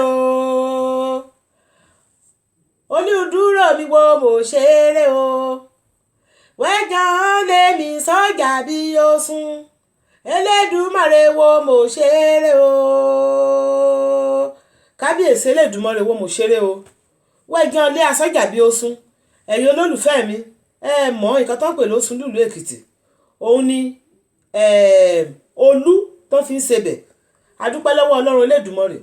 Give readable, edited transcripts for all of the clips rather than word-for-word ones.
o olùdúró mi wo mo ṣeré o wẹ́gàn lèmi sọ́jà bí ó sùn Elédùmarè wo mo ṣeré o kábíyèsí Elédùmarè wo mo ṣeré o wẹ́gàn lé asọ́jà bí ó sùn ẹ̀yin olólùfẹ́ mi mọ̀ nǹkan tó ń pè lóṣùn lùlú Èkìtì òun ni olú tó fi ń sebẹ̀ adúpẹ́ lọ́wọ́ Ọlọ́run Elédùmarè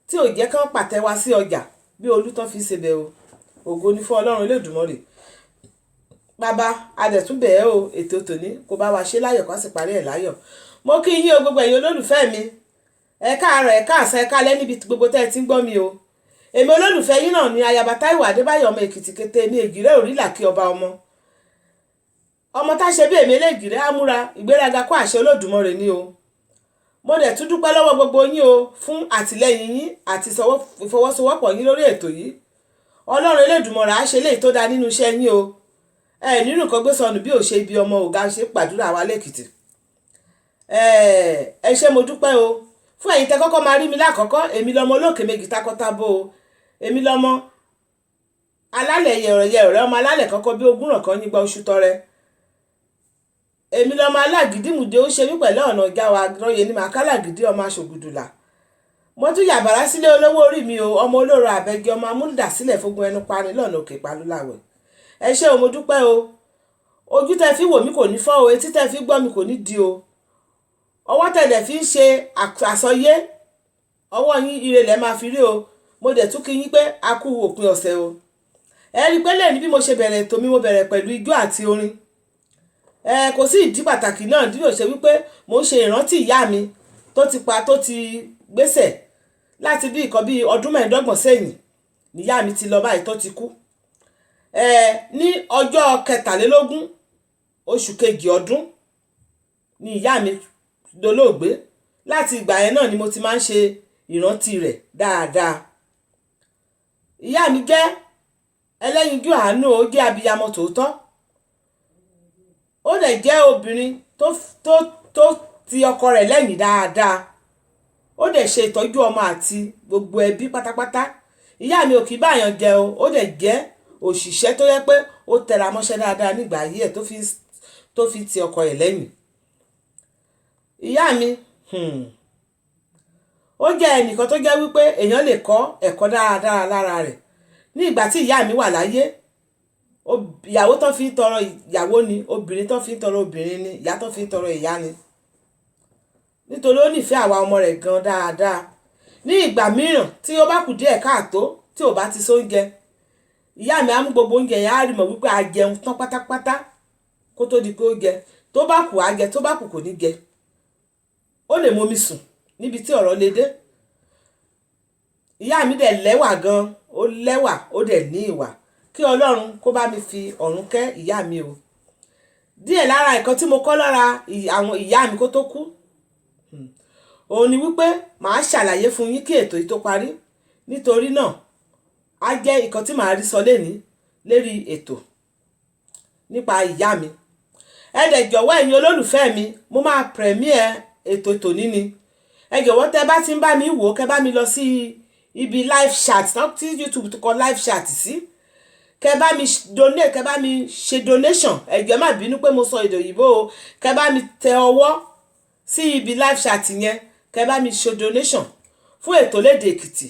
tí ò jẹ́ kán pàtẹ wá sí ọjà bí olú tó fi ń sebẹ̀ o ògo ni fún Ọlọ́run Elédùmarè bàbá adẹ̀túnbẹ̀ ẹ́ o ètò tòní kó bá wa ṣe láyọ̀ kó sì parí ẹ̀ láyọ̀ mo kí yín o gbogbo ẹ̀yin olólùfẹ́ mi ẹ káàárọ̀ ẹ káàsán ẹ káalẹ́ níbi gbogbo tẹ́ ẹ ti ń gbọ́ mi o èmi olólùfẹ́ yín náà ni Ayaba Taiwo Adebayo ọmọ Èkìtì kété ní ègìrẹ́ òrìlà kí ọba ọmọ tá ṣe bí èmi elégìrẹ́ amúra ìgbéraga kó àṣẹ Olódùmarè ni o mo dẹ̀ tún dúpẹ́ lọ́wọ́ gbogbo yín o fún àtìlẹ́yìn yín àti ìfọwọ́sowọ́pọ̀ yín lórí ètò yìí Ọlọ́run Elédùmarè á ṣe léyìí tó dáa nínú iṣẹ́ yín o nínú nǹkan gbé sọnù bí ò ṣe ibi ọmọ ọ̀gá ṣe pàdúrà wa lẹ́kìtì ẹ ṣé mo dúpẹ́ o fún ẹ̀yin tẹ́ kọ́kọ́ máa rí mi lákọ̀ọ́kọ́ èmi lọmọ olókè méjì takọ́tabo o èmi lọmọ alálẹ̀ yẹ̀rọ̀yẹ̀rọ̀ ọmọ alálẹ̀ kọ́kọ́ bí ogúnràn kan yín gba oṣù tọrẹ èmi lọmọ alágídímùdé ó ṣe mí pẹ̀lú ọ̀nà ìjà wa rọyè ní màkàlàgídí ọmọ aṣògùdùlà mo tún yàbàrá sílé olówó orí mi o ọmọ olóró àbẹ̀gẹ́ ọmọ amúdàsílẹ̀ fógun ẹnu pani lọ́nà òkè palúláwẹ̀ ẹ ṣé o mo dúpẹ́ o ojú tẹ́ fi wò mí kò ní fọ́ o etí tẹ́ fi gbọ́ mi kò ní di o ọwọ́ tẹ̀lẹ̀ fi ń ṣe àsọyé ọwọ́ yín ire lẹ́ máa fi rí o mo dẹ̀ tún kí yín pé a kú òpin ọ̀sẹ̀ o ẹ rí pé lẹ́yìn bí mo ṣe bẹ̀rẹ̀ ètò mi mo bẹ̀rẹ̀ pẹ̀lú ijó àti orin kò sí ìdí pàtàkì náà bí ó ṣe wípé mo ń ṣe ìrántí ìyá mi tó ti gbésẹ̀ láti bí nǹkan bí ọdún mẹ́ẹ̀ẹ́dọ́gbọ̀n sẹ́yìn níyá mi ti lọ báyìí tó ti kú ní ọjọ́ 23 oṣù kejì ọdún ni ìyá mi dolóògbé láti ìgbà yẹn náà ni mo ti máa ń ṣe ìrántí rẹ̀ dáadáa ìyá mi jẹ́ ẹlẹ́yinjú àánú ó jẹ́ abiyamọ tòótọ́ ó dẹ̀ jẹ́ obìnrin tó ti ọkọ rẹ̀ lẹ́yìn dáadáa ó dẹ̀ ṣe ìtọ́jú ọmọ àti gbogbo ẹbí pátápátá ìyá mi ò kì í báyàn jẹ o ó dẹ̀ jẹ́ òṣìṣẹ́ tó yẹ pé ó tẹra mọ́ṣẹ́ dáadáa nígbà ayé ẹ̀ tó fi ti ọkọ ẹ̀ lẹ́yìn ìyá mi ó jẹ́ ẹnìkan tó jẹ́ wípé èèyàn lè kọ́ ẹ̀kọ́ dáradára lára rẹ̀ ní ìgbà tí ìyá mi wà láyé ìyàwó tó fi ń tọrọ ìyàwó ni obìnrin tó fi ń tọrọ obìnrin ni ìyá tó fi ń tọrọ ìyá ni nítorí ó nífẹ̀ẹ́ àwa ọmọ rẹ̀ gan dáadáa ní ìgbà mìíràn tí ó bá kù díẹ̀ káàtó tí ò bá ti sóúnjẹ ìyá mi á mú gbogbo oúnjẹ yẹn á rí mọ̀ wípé a jẹun tán pátápátá kó tó di pé ó jẹ tó bá kù á jẹ tó bá kù kò ní jẹ ó lè momi sùn níbi tí ọ̀rọ̀ lè dé ìyá mi dẹ̀ lẹ́wà gan ó lẹ́wà ó dẹ̀ ní ìwà kí Ọlọ́run kó bá mi fi ọ̀run kẹ́ ìyá mi o díẹ̀ lára nǹkan tí mo kọ́ lára àwọn ìyá mi kó tó kú òun ni wípé màá ṣàlàyé fún yín kí ètò yìí tó parí nítorí náà á jẹ́ nǹkan tí màá rí sọ lérí ètò nípa ìyá mi ẹ dẹ̀ jọ̀wọ́ ẹ̀yin olólùfẹ́ mi mo máa premiere ètò tòní ni ẹ jọ̀wọ́ tẹ́ bá ti ń bá mi wò kẹ́ bá mi lọ sí ibi live chat náà tí YouTube tó kọ live chat sí kẹ́ bá mi donate kẹ́ bá mi ṣe donation ẹ jọ̀ọ́ má bínú pé mo sọ èdè òyìnbó o kẹ́ bá mi tẹ ọwọ́ sí ibi live chat yẹn kẹ́ bá mi ṣe donation fún ètò lédè Èkìtì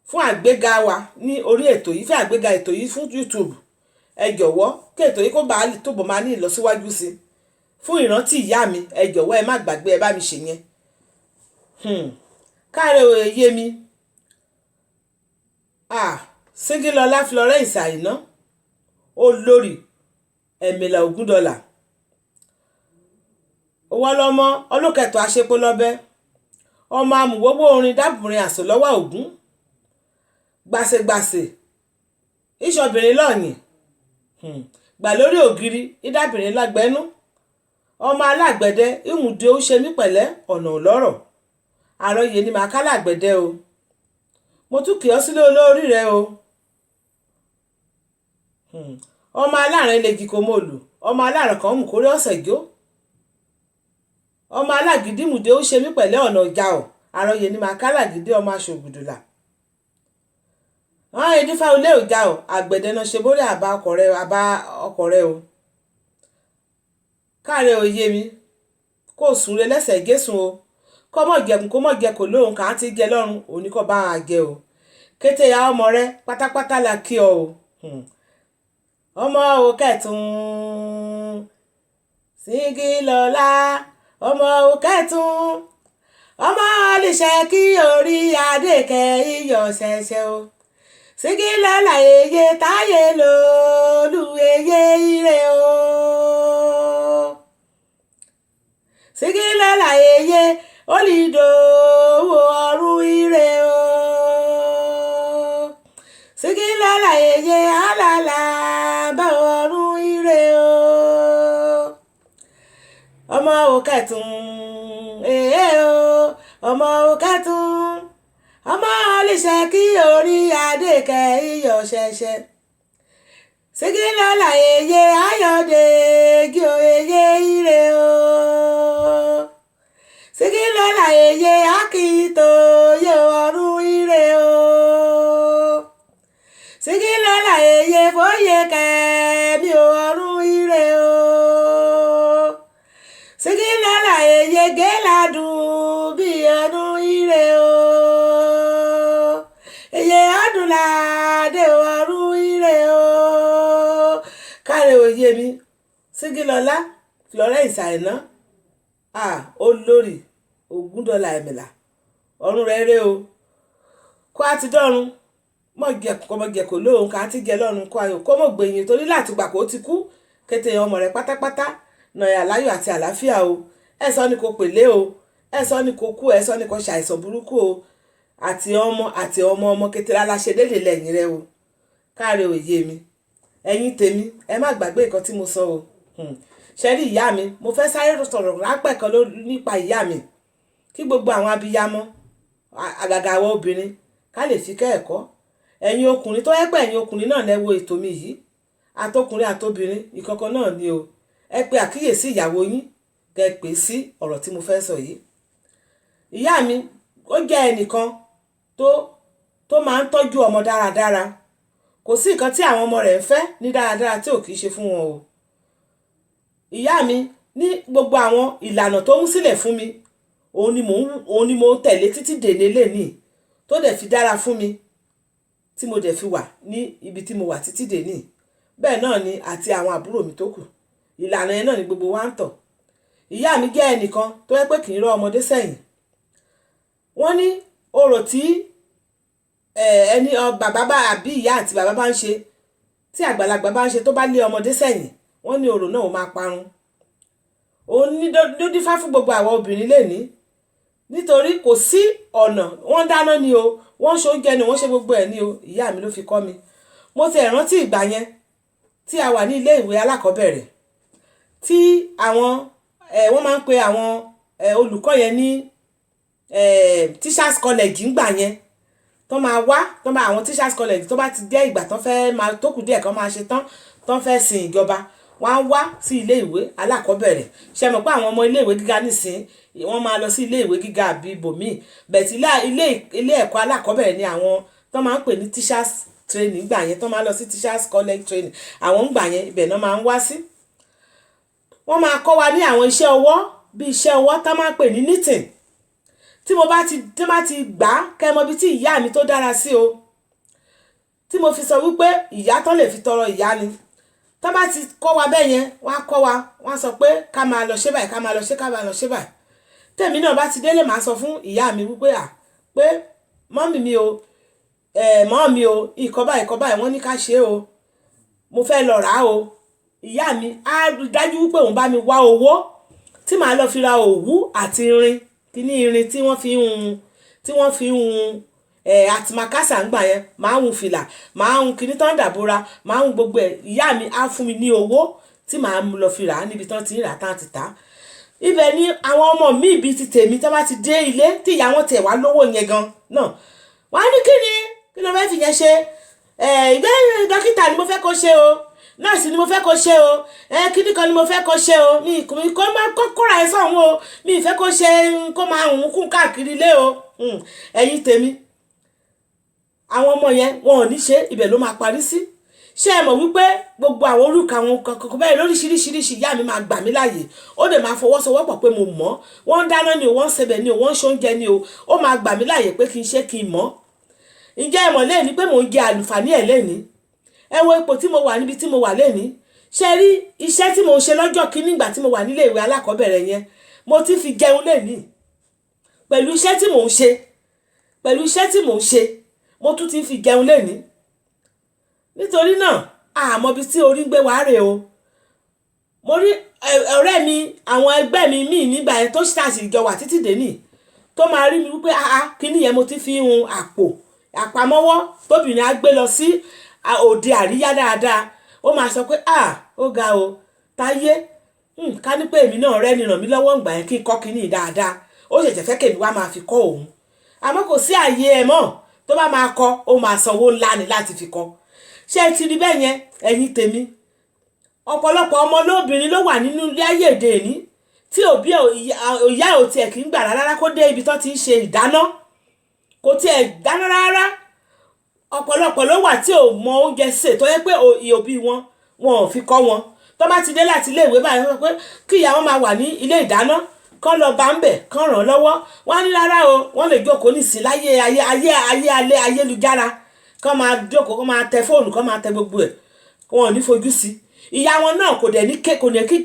fún àgbéga wa ní orí ètò yìí fún àgbéga ètò yìí fún YouTube ẹ jọ̀wọ́ kí ètò yìí kó bá tó bọ̀ máa ní ìlọsíwájú sí fún ìrántí ìyá mi ẹ jọ̀wọ́ ẹ má gbàgbé ẹ bá mi ṣe yẹn káàárẹ̀ òye yé mi Síngílọlá Florence Àìná olórí Ẹ̀mìlà Ògúndọ̀là owó lọ́mọ ọlọ́kẹ̀tọ̀ aṣepolọ́bẹ́ ọmọ amùwọ́wọ́ orin dábùrin àsòlọ́wọ́ ògún gbàṣegbàṣe ìṣọ̀bìnrin lọ́ọ̀yìn gbà lórí ògiri ìdábìnrin lágbẹ́nú ọmọ alágbẹ̀dẹ ìmùdí ó ṣe mí pẹ̀lẹ́ ọ̀nà òlọ́rọ̀ àròyé ni màá kálàgbẹ̀dẹ o mo tún kì ọ́ sílé olórí rẹ o ọmọ aláàrin lè jìkọ mọ́ọ̀lù ọmọ aláàrin kan mú kórè ọ̀sẹ̀ jó ọmọ alágídímùdé ó ṣe mí pẹ̀lẹ́ ọ̀nà ìjà ọ̀ àròyé ni màá kálàgídé ọmọ aṣògùdùlà wọ́n á dífá olé òjà o àgbẹ̀dẹ náà ṣe bórí àbá ọkọ rẹ o káre òye mi kó sùn re lẹ́sẹ̀ gésùn o kó mọ̀ jẹkùn kó mọ̀ jẹ kò lóhùn kà á ti jẹ lọ́rùn òní kó bá a jẹ o kété ya ọmọ rẹ pátápátá la kí ọ o ọmọ o kẹtùn Sígílọ́lá ọmọ o kẹtùn ọmọ olùṣẹ́ kí orí adékẹ́ iyọ̀ ṣẹ̀ṣẹ̀ o Sígílọ́lá eye táyé lòlú eye ire o Sígílọ́lá eye olùdòwò ọ̀run ire o Sígílọ́lá eye alálà bá ọ̀run ire o ọmọ òkẹtùn o ọmọ òkẹtùn ọmọ olùṣẹ́ kí orí adékẹ́ iyọ̀ ṣẹ̀ṣẹ̀ Sígílọ́lá eye ayọ̀dèjì o eye ire o Sígílọ́lá eye akíntóyè ọ̀run ire o Sígílọ́lá eye fóyè kẹ́mi ọ̀run ire o Sígílọ́lá eye géládùn bí ọ̀run ire o eye ọdúnládé ọ̀run ire o káre òye mi Sígílọ́lá Florence Àìná olórí Ògúndọ̀là ẹ̀mìlà ọ̀run rẹ̀ rẹ̀ o kó a ti dọ́run mọ̀ jẹ kò lóhùn ká ti jẹ lọ́run kó ayò kó mọ̀ gbẹ̀yìn torí látìgbà kó ti kú kété ọmọ rẹ̀ pátápátá nàyà láyọ̀ àti àlàáfíà o ẹ̀sọ́ ni kò pèlé o ẹ̀sọ́ ni kò kú ẹ̀sọ́ ni kò ṣàìsàn burúkú o àti ọmọ kékeré aláṣẹ dédé lẹ́yìn rẹ o káre òye mi ẹ̀yin tèmi ẹ má gbàgbé nǹkan tí mo sọ o ṣẹ́rí ìyá mi mo fẹ́ sáré sọ̀rọ̀ rápẹ́ kan nípa ìyá mi kí gbogbo àwọn abiyamọ àgàgà àwọn obìnrin ká lè fi kẹ́ẹ̀kọ́ ẹ̀yin ọkùnrin tó yẹ́pẹ́ ẹ̀yin ọkùnrin náà lẹ́wọ́ ètò mi yìí àtọkùnrin àtobìnrin ìkọ̀kan náà ni o ẹ pe àkíyèsí ìyàwó yín kẹ́ ẹ pè sí ọ̀rọ̀ tí mo fẹ́ sọ yìí ìyá mi ó jẹ́ ẹnìkan tó máa ń tọ́jú ọmọ dáradára kò sí nǹkan tí àwọn ọmọ rẹ̀ ń fẹ́ ní dáradára tí ò kìí ṣe fún wọn o ìyá mi ní gbogbo àwọn ìlànà tó mú sílẹ̀ fún mi òun ni mo tẹ̀lé títí dèní lẹ́nìí tó dẹ̀ fi dára fún mi tí mo dẹ̀ fi wà ní ibi tí mo wà títí dèní bẹ́ẹ̀ náà ni àti àwọn àbúrò mi tó kù ìlànà yẹn náà ni gbogbo wa ń tọ̀ ìyá mi jẹ́ ẹnìkan tó yẹ pé kì í rọ́ ọmọdé sẹ́yìn wọ́n ní orò tí ẹni bàbá bá àbí ìyá àti bàbá bá ń ṣe tí àgbàlagbà bá ń ṣe tó bá lé ọmọdé sẹ́yìn wọ́n ní orò náà ó máa parun òun ní dódífá fún gbogbo àwọn obìnrin lẹ́ni nítorí kò sí ọ̀nà wọ́n dáná ni o wọ́n ṣe oúnjẹ ni wọ́n ṣe gbogbo ẹ̀ ni o ìyá mi ló fi kọ́ mi mo ti rántí ìgbà yẹn tí a wà ní ilé ìwé alákọ̀ọ́bẹ̀rẹ̀ tí àwọn wọ́n máa ń pe àwọn olùkọ́ yẹn ní teachers college ń gbà yẹn tó máa wá àwọn teachers college tó bá ti jẹ́ ìgbà tán fẹ́ máa tó kù díẹ̀ kan máa ṣe tán fẹ́ sin ìjọba wọ́n á wá sí ilé ìwé alákọ̀ọ́bẹ̀rẹ̀ ṣe mọ̀ pé àwọn ọmọ ilé ìwé gíga nísìn wọ́n máa lọ sí ilé ìwé gíga àbí ibòmíì bẹ̀tì ilé ẹ̀kọ́ alákọ̀ọ́bẹ̀rẹ̀ ni àwọn tó máa ń pè ní teachers training gbà yẹn tó máa lọ sí teachers college training àwọn ń gbà yẹn ibẹ̀ náà máa ń wá sí wọ́n máa kọ́ wa ní àwọn iṣẹ́ ọwọ́ bí iṣẹ́ ọwọ́ tá máa ń pè ní knitting tí mo bá ti gbà kẹ́ mọ̀ bí tí ìyá mi tó dára sí o tí mo fi sọ wípé ìyá tán lè fi tọrọ ìyá ni tá bá ti kọ́ wa bẹ́ẹ̀ yẹn wọ́n á kọ́ wa wọ́n á sọ pé ká máa lọ ṣe báyìí ká máa lọ ṣe báyìí tèmi náà bá ti délé màá sọ fún ìyá mi wípé pé mọ́mì mi o mọ́ mi o ìkọ́ báyìí wọ́n ní ká ṣe o mo fẹ́ lọ rà á o ìyá mi á dájú wípé òun bá mi wá owó tí màá lọ fi ra òwú àti irin kíní irin tí wọ́n fi ń hun àtìmákásà ń gbà yẹn máa ń hun fìlà máa ń hun kíní tán dàbúra máa ń hun gbogbo ẹ̀ ìyá mi á fún mi ní owó tí màá lọ fi rà á níbi tán ti ń rà tán ti tà á ibẹ̀ ni àwọn ọmọ mi ibi ti tèmi tó bá ti dé ilé tí ìyá wọn tẹ̀ wá lówó yẹn gan náà wọ́n á ní kí ló fẹ́ fi yẹn ṣe ìgbẹ́ dókítà ni mo fẹ́ kó ṣe o nọ́ọ̀sì ni mo fẹ́ kó ṣe o kíní kan ni mo fẹ́ kó ṣe o mi kò máa kóra ẹ̀ sọ̀hún o mi ì fẹ́ kó ṣe kó máa hùn kún káàkiri ilé o ẹ̀yin tèmi àwọn ọmọ yẹn wọn ò ní ṣe ibẹ̀ ló máa parí sí. Ṣé ẹ mọ̀ wípé gbogbo àwọn orúkọ àwọn kankan bẹ́ẹ̀ lóríṣiríṣiríṣi ìyá mi máa gbà mí láàyè, ó dẹ̀ máa fọwọ́sowọ́pọ̀ pé mo mọ̀, wọ́n ń dáná ni o, wọ́n ń sebẹ̀ ni o, wọ́n ń ṣoúnjẹ ni o, ó máa gbà mí láàyè pé kí n ṣe kí n mọ̀. Ǹjẹ́ ẹ mọ̀ lẹ́ni pé mò ń jẹ àlùfàní ẹ̀ lẹ́ni? Ẹ wo ipò tí mo wà níbi tí mo wà lẹ́ni. Ṣé rí iṣẹ́ tí mo ń ṣe lọ́jọ́ kìíní ìgbà tí mo wà nílé ìwé alákọ̀ọ́bẹ̀rẹ̀ yẹn, mo ti fi jẹun lẹ́ni. Pẹ̀lú iṣẹ́ tí mò ń ṣe, mo tún ti fi jẹun lẹ́ni. Nítorí náà àmọ́ bí tí orí ń gbé wá rè o. Mo rí ọ̀rẹ́ mi, àwọn ẹgbẹ́ mi míì nígbà yẹn tó ṣàṣì ìjọ wà títí dèní, tó máa rí mi wípé kíní yẹn mo ti fi hun àpamọ́wọ́ tóbìnrin á gbé lọ sí òde àríyá dáadáa. Ó máa sọ pé ó ga o Táyé, ká ní pé èmi náà rẹ́ni ràn mí lọ́wọ́ ìgbà yẹn kí n kọ́ kíní dáadáa. Ó ṣẹ̀ṣẹ̀ fẹ́ kèmí wá máa fi kọ́ òun. Àmọ́ kò sí àyè ẹ̀ mọ́, tó bá máa kọ́ ó máa sanwó ńlá ni láti fi kọ́. Ṣé ẹ ti rí bẹ́ẹ̀ yẹn ẹ̀yin tèmi? Ọ̀pọ̀lọpọ̀ ọmọ lóbìnrin ló wà nínú ilé ayé èdè ní tí òbí ìyá ò tiẹ̀ kì í gbà rárá kó dé ibi tó ti ń ṣe ìdáná, kò tiẹ̀ dáná rárá. Ọ̀pọ̀lọpọ̀ ló wà tí ò mọ oúnjẹ sè tó yẹ pé òbí wọn ò fi kọ́ wọn. Tó bá ti dé láti ilé ìwé báyìí wọ́n pé kí ìyá wọn máa wà ní ilé ìdáná, kán lọ bá ń bẹ̀, kán ràn lọ́wọ́. Wọ́n á ní rárá o, wọ́n lè jókòó nísìn láyé ayélujára, kán máa jókòó, kán máa tẹ fóònù, kán máa tẹ gbogbo ẹ̀, wọn ò ní fojú sí. Ìyá wọn náà kò dẹ̀ ní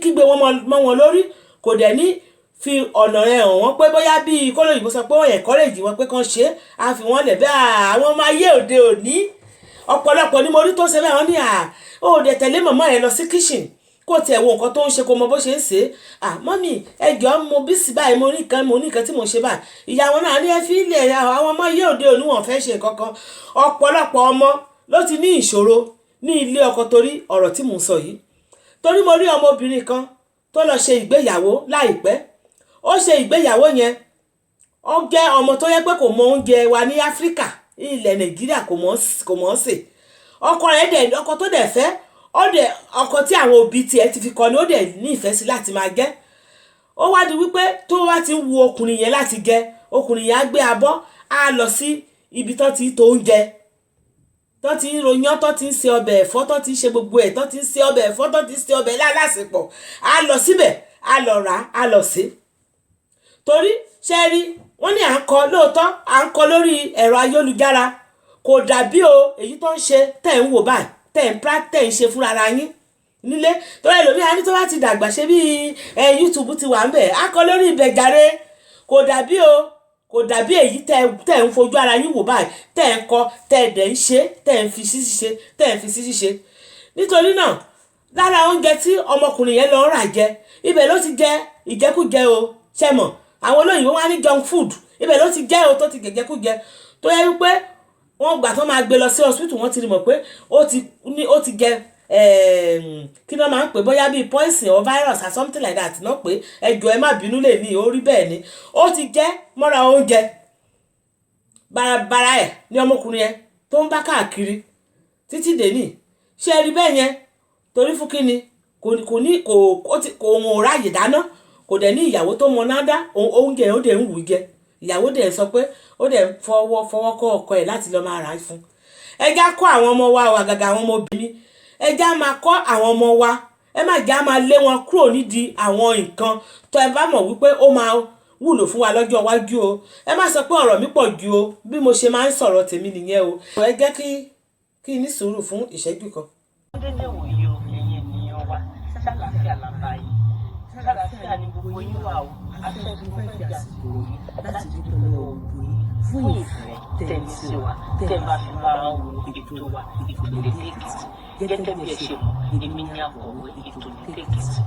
kígbe wọn mọ́ wọn lórí, kò dẹ̀ ní fi ọ̀nà rẹ̀ hàn wọ́n pé bóyá bí kólóyìnbó sọ pé wọ́n encourage wọn pé kán ṣe, á fi wọ́n lẹ̀ bẹ́ẹ̀. Àwọn ọmọ ayé òde òní ọ̀pọ̀lọpọ̀ ni mo rí tó ṣe bẹ́ẹ̀, wọ́n ní ó dẹ̀ tẹ̀lé màmá ẹ̀ lọ sí kitchen kó tiẹ̀ wo nǹkan tó ń ṣe kó mọ bó ṣe ń ṣe. Mọ́mì ẹjọ́ mo bí sí báyìí, mo ní nǹkan tí mo ṣe báyìí. Ìyá wọn náà ní ẹ fi ilẹ̀ àwọn ọmọ ayé òde òní wọn fẹ́ ṣe nǹkan kan. Ọ̀pọ̀lọpọ̀ ọmọ ló ti ní ìṣòro ní ilé ọkọ torí ọ̀rọ̀ tí mò ń sọ yìí. Torí mo rí ọmọbìnrin kan tó lọ ṣe ìgbéyàwó láìpẹ́. Ó ṣe ìgbéyàwó yẹn, ó jẹ́ ọmọ tó yẹ pé kò mọ oúnjẹ wa ní Áfíríkà, ilẹ̀ Nàìjíríà kò mọ̀ ṣe. Ọkọ tó dẹ̀ fẹ́, ọkọ tí àwọn òbí tiẹ̀ ti fi kọ́ ni ó dẹ̀ ní ìfẹ́ sí láti máa jẹ. Ó wá di wípé tó wá ti ń wu ọkùnrin yẹn láti jẹ, ọkùnrin yẹn á gbé abọ́, á lọ sí ibi tó ti tó oúnjẹ, tó ti ń ròyàn, tó ti ń ṣe ọbẹ̀ ẹ̀fọ́, tó ti ń ṣe gbogbo ẹ̀, tó ti ń ṣe ọbẹ̀ ẹ̀fọ́, tó ti ń ṣe ọbẹ̀ lálásìpọ̀, á lọ síbẹ̀, á lọ rà, á lọ sè. Torí ṣe rí, wọ́n ní à ń kọ lóòótọ́, à ń kọ lórí ẹ̀rọ ayélujára, kò dàbí èyí tó ń ṣe tẹ̀ ń wò báyìí, tẹ̀ ń ṣe fúnra ara yín nílé. Torí ẹlòmíà ní tó bá ti dàgbà ṣe bí YouTube ti wà ń bẹ̀, á kọ lórí ibẹ̀ jàre. Kò dàbí èyí tẹ̀ ń fojú ara yín wò báyìí, tẹ̀ ń kọ, tẹ̀ dẹ̀ ń ṣe, tẹ̀ ń fi sí ṣíṣe. Nítorí náà lára oúnjẹ tí ọmọkùnrin yẹn lọ ń rà jẹ, ibẹ̀ ló ti jẹ ìjẹkújẹ o. Ṣé mọ̀ àwọn olóyìnbó wá ní junk food, ibẹ̀ ló ti jẹ́ tó ti jẹjẹkújẹ, tó yẹ wípé wọ́n gbà tó máa gbé lọ sí hospital, wọ́n ti rí mọ̀ pé ó ti jẹ kí ló máa ń pè bóyá bíi poison or virus or something like that náà, pé ẹjọ́ ẹ má bínú lè ní orí bẹ́ẹ̀ ni ó ti jẹ́ mọ́ra oúnjẹ. Bàràbàrà ẹ̀ ní ọmọkùnrin yẹn tó ń bá káàkiri títí dèní. Ṣé ẹ rí bẹ́ẹ̀ yẹn? Torí fún kíni kò ń ráyè dáná, kò dẹ̀ ní ìyàwó tó mọ náà dá oúnjẹ ó dẹ̀ ń wù jẹ. Ìyàwó dẹ̀ sọ pé ó dẹ̀ fọwọ́ kọ́ ọkọ ẹ̀ láti lọ máa rà fún. Ẹjá kọ́ àwọn ọmọ wa àgàgà àwọn ọmọbìnrin, ẹjá máa kọ́ àwọn ọmọ wa, ẹ má já máa lé wọn kúrò nídìí àwọn nǹkan tó ẹ bá mọ̀ wípé ó máa wúlò fún wa lọ́jọ́ iwájú o. Ẹ má sọ pé ọ̀rọ̀ mi pọ̀ ju o, bí mo ṣe máa ń sọ̀rọ̀ tèmi nìyẹn o. Ẹ jẹ́ kí ní sùúrù fún ìṣẹ́jú kan. Alafia ni gbogbo yín wà o, afẹ́fẹ́ fẹ́ fi àsìkò yìí láti dúpẹ́ lọ́wọ́ gbogbo yín fún ìfẹ́ tẹ̀lé sí wa, tẹ̀ bá fi máa wo ètò wa ìpínlẹ̀ Èkìtì. Gẹ́gẹ́ bí ẹ ṣe mọ̀, èmi ní àkọ̀wé ètò Èkìtì.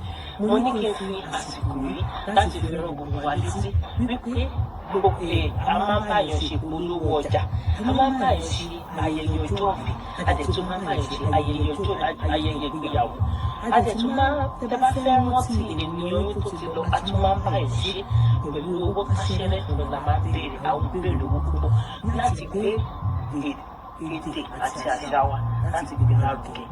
Mo ní kí n fi àsìkò yìí láti fi rán gbogbo wa létí wípé gbogbo a máa ń báyọ̀ ṣe polówó ọjà, a máa ń báyọ̀ ṣe ayẹyẹ ọjọ́ ìbí, a dẹ̀ tún máa ń báyọ̀ ṣe ayẹyẹ ìgbéyàwó. A dẹ̀ tún máa tẹ́ bá fẹ́ rántí ènìyàn yín tó ti lọ, a tún máa ń báyọ̀ ṣe pẹ̀lú owó káṣẹ́rẹ́ ìrìn la máa ń béèrè, àwọn béèrè owó púpọ̀ láti gbé èdè àti àṣà wa láti gbé lárugẹ.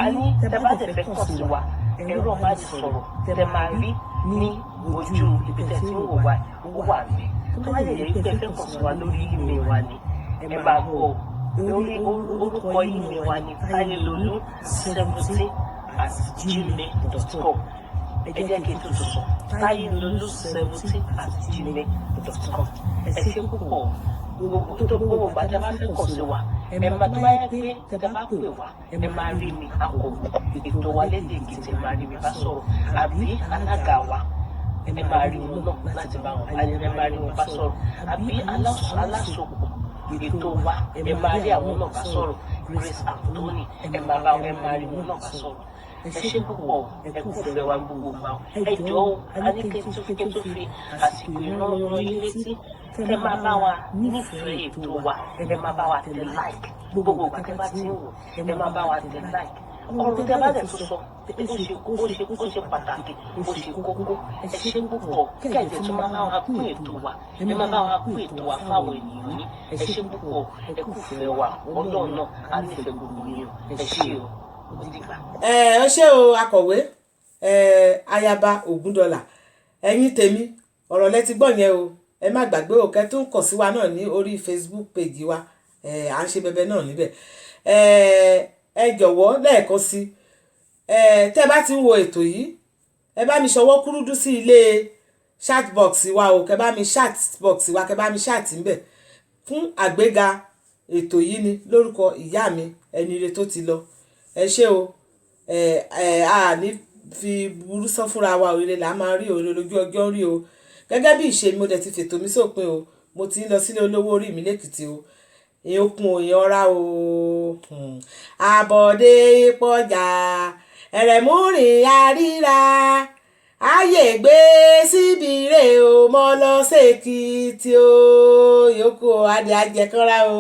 A ní tẹ́ bá tẹ̀ fẹ́ kàn sí wa, ẹ̀rọ bá ti sọ̀rọ̀ tẹ́ máa rí ní ojú ibi tẹ́ tí ń wò wá ó wà ní. Tó bá yẹ kí ẹ fẹ́ kàn sí wa lórí ìmẹ̀ wa ni ẹ máa gbọ́ lórí orúkọ email wa ní tayelolu17@gmail.com. ẹ jẹ́ kí n tún sọ tayelolu17@gmail.com. ẹ ṣé púpọ̀ gbogbo gbàdá bá fẹ́ kọ̀ sí wa ẹ máa tó báyẹ pé tẹ bá pè wá ẹ máa rí mi akọ̀wé ètò wa lédè Èkìtì ẹ máa rí mi bá sọ̀rọ̀ àbí alága wa ẹ máa rí wọn náà láti bá wọn ẹ máa rí wọn bá sọ̀rọ̀ àbí alásopọ̀ ètò wa ẹ máa rí àwọn náà bá sọ̀rọ̀ Grace Anthony ẹ máa rí wọn náà bá sọ̀rọ̀. ẹ ṣé púpọ̀ ẹ kú fẹ́ wa gbogbo wa ẹ jọ̀ọ́ a ní kí n tún fi àsìkò ìrànlọ́wọ́ yín létí ẹ máa bá wa nífẹ̀ẹ́ ètò wa ẹ máa bá wa tẹ like gbogbo ìgbà tẹ bá ti ń wò ẹ máa bá wa tẹ like ọ̀rọ̀ tẹ bá dẹ̀ tó sọ ó ṣe pàtàkì ó ṣe kókó ẹ ṣé púpọ̀ kẹ̀jẹ̀ tó máa bá wa kún ètò wa ẹ máa bá wa kún ètò wa fáwọn ènìyàn yín ẹ ṣé púpọ̀ ẹ kú fẹ́ wa Ọlọ́run náà á nífẹ̀ẹ́ gbogbo yín ẹ ṣé o. Ẹ ṣé o akọ̀wé Ayaba Ògúndọlà ẹ̀yin tèmi ọ̀rọ̀ lẹ ti gbọ́ yẹn o ẹ má gbàgbé o kẹ́ tó ń kàn sí wa náà ní orí Facebook page wa à ń ṣe bẹbẹ náà níbẹ̀ ẹ jọ̀wọ́ lẹ́ẹ̀kan sí tẹ́ bá ti ń wo ètò yìí ẹ bá mi ṣọwọ́ kúrúdú sí ilé chatbox wa o kẹ́ bá mi chatbox wa kẹ́ bá mi chat ńbẹ̀ fún àgbéga ètò yìí ni lórúkọ ìyá mi ẹni ire tó ti lọ ẹ ṣé o a ní fi burú sán fúnra wa òrèrè là máa rí òrèrè lójú ọjọ́ rí o gẹ́gẹ́ bí ìṣe mo dẹ̀ ti fètò mi sópin o mo ti ń lọ sílé olówó orí mi lẹ́kìtì o èèyàn okun òyìn ọ̀rá o àbọ̀dé pọ̀jà ẹ̀rẹ̀múrìn àríra ayé gbé síbi rè o mọ́ lọ sí Èkìtì o yòókù adé ajẹkọ́ra o.